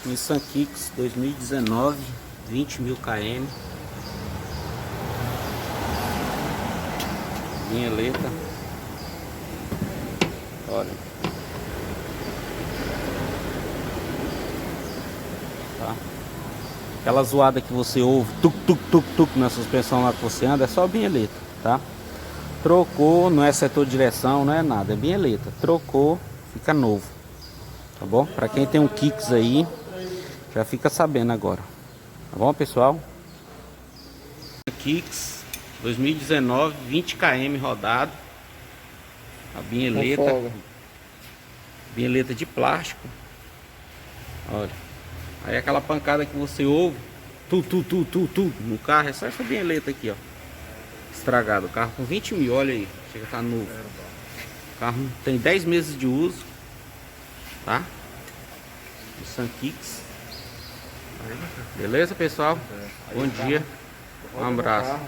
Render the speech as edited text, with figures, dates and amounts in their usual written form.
Nissan Kicks 2019, 20.000 km. Vinheleta. Olha. Tá. Aquela zoada que você ouve, tuc, tuc, tuc, tuc, na suspensão lá que você anda, é só vinheleta, tá? Trocou, não é setor de direção, não é nada, é vinheleta. Trocou, fica novo. Tá bom? Pra quem tem um Kicks aí, já fica sabendo agora. Tá bom, pessoal? Kicks 2019, 20 km rodado. A vinheleta. Vinheleta de plástico. Olha. Aí aquela pancada que você ouve, tu no carro, é só essa vinheleta aqui, ó. Estragado. O carro com 20 mil, olha aí. Chega a tá novo. O carro tem 10 meses de uso. Tá? Nissan Kicks. Beleza, pessoal? Bom dia. Um abraço.